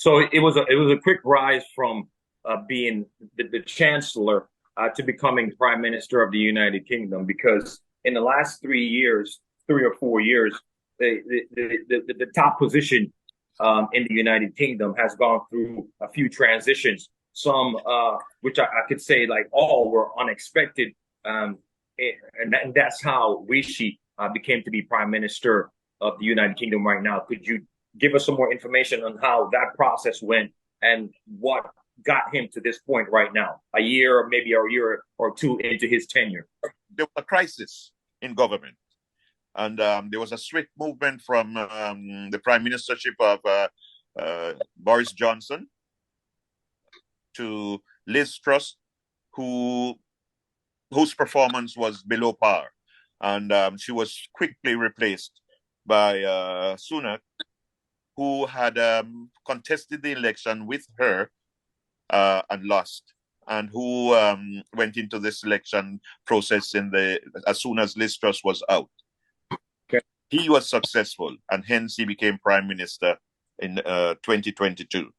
So it was a quick rise from being the chancellor to becoming prime minister of the United Kingdom, because in the last 3 years, 3 or 4 years, the top position in the United Kingdom has gone through a few transitions. Some which I could say like all were unexpected, and that's how Rishi became to be prime minister of the United Kingdom right now. Could you give us some more information on how that process went and what got him to this point right now, a year or maybe a year or two into his tenure? There was a crisis in government, and there was a swift movement from the prime ministership of Boris Johnson to Liz Truss, whose performance was below par, and she was quickly replaced by Sunak, who had contested the election with her and lost, and who went into the selection process as soon as Liz Truss was out. Okay. He was successful, and hence he became prime minister in 2022.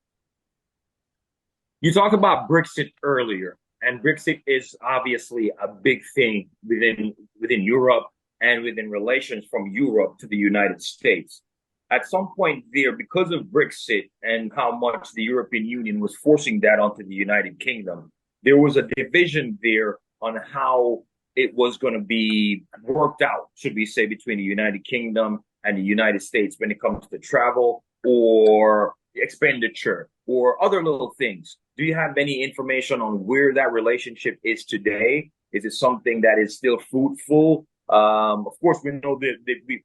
You talked about Brexit earlier, and Brexit is obviously a big thing within Europe and within relations from Europe to the United States. At some point there, because of Brexit and how much the European Union was forcing that onto the United Kingdom, there was a division there on how it was going to be worked out, should we say, between the United Kingdom and the United States when it comes to travel or expenditure or other little things. Do you have any information on where that relationship is today? Is it something that is still fruitful? Of course, we know that the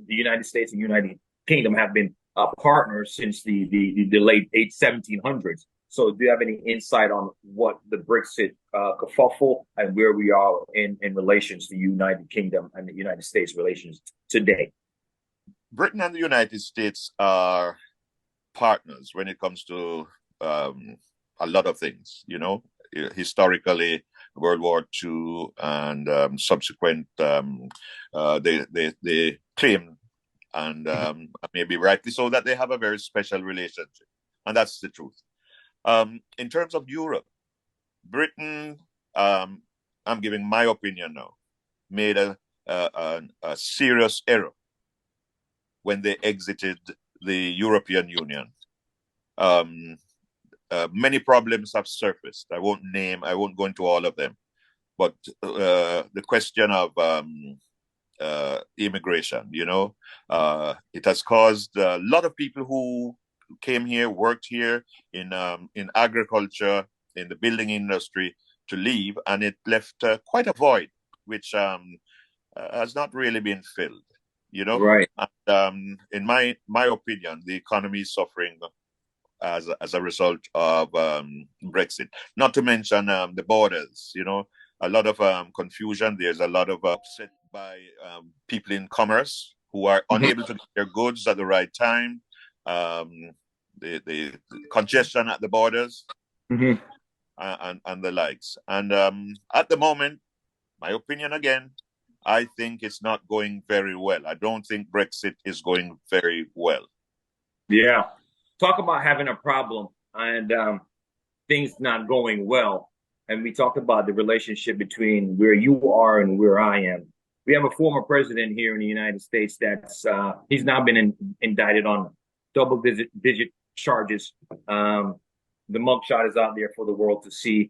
United States and United Kingdom have been partners since the late 1700s. So do you have any insight on what the Brexit kerfuffle and where we are in relations to the United Kingdom and the United States relations today? Britain and the United States are partners when it comes to a lot of things, historically, World War II and subsequent, they claim, and maybe rightly so, that they have a very special relationship. And that's the truth. In terms of Europe, Britain, I'm giving my opinion now, made a serious error when they exited the European Union. Many problems have surfaced. I won't go into all of them. But the question of immigration, it has caused a lot of people who came here, worked here in agriculture, in the building industry, to leave, and it left quite a void, which has not really been filled. Right. And, in my opinion, the economy is suffering as a result of Brexit. Not to mention the borders. A lot of confusion. There's a lot of upset by people in commerce who are unable to get their goods at the right time. The congestion at the borders, and the likes. And at the moment, my opinion again, I think it's not going very well. I don't think Brexit is going very well. Yeah. Talk about having a problem and things not going well. And we talked about the relationship between where you are and where I am. We have a former president here in the United States that's he's now been indicted on double-digit charges. The mugshot is out there for the world to see.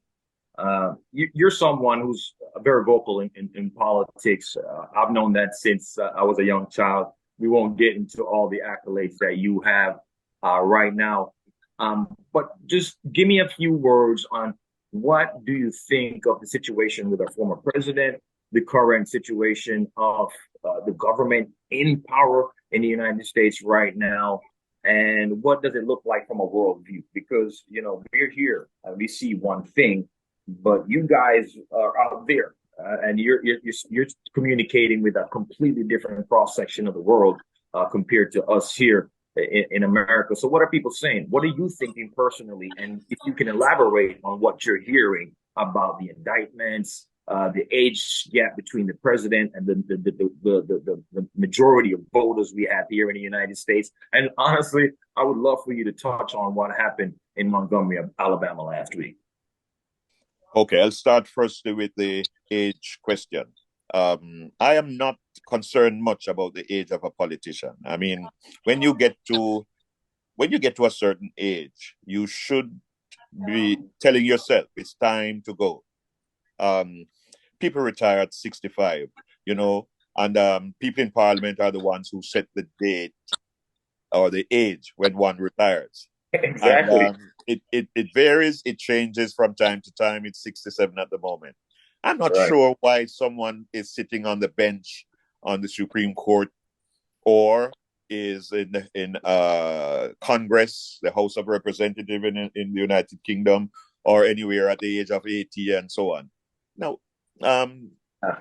You're someone who's very vocal in politics. I've known that since I was a young child. We won't get into all the accolades that you have right now. But just give me a few words on what do you think of the situation with our former president, the current situation of the government in power in the United States right now, and what does it look like from a worldview? Because, we're here and we see one thing, but you guys are out there and you're communicating with a completely different cross section of the world compared to us here in America. So what are people saying? What are you thinking personally? And if you can elaborate on what you're hearing about the indictments, the age gap between the president and the majority of voters we have here in the United States. And honestly, I would love for you to touch on what happened in Montgomery, Alabama last week. Okay, I'll start firstly with the age question. I am not concerned much about the age of a politician. I mean, when you get to a certain age, you should be telling yourself it's time to go. Um, People retire at 65, you know, and people in parliament are the ones who set the date or the age when one retires. And Exactly. it varies, it changes from time to time. It's 67 at the moment. I'm not Right. sure why someone is sitting on the bench on the Supreme Court or is in Congress, the House of Representatives in the United Kingdom, or anywhere at the age of 80 and so on. Now, um, Uh,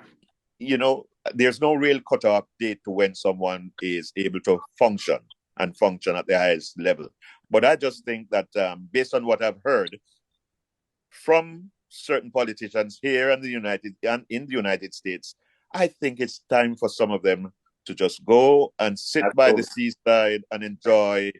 you know, there's no real cutoff date to when someone is able to function and function at the highest level. But I just think that based on what I've heard from certain politicians here in the United States, I think it's time for some of them to just go and sit by the Absolutely. seaside and enjoy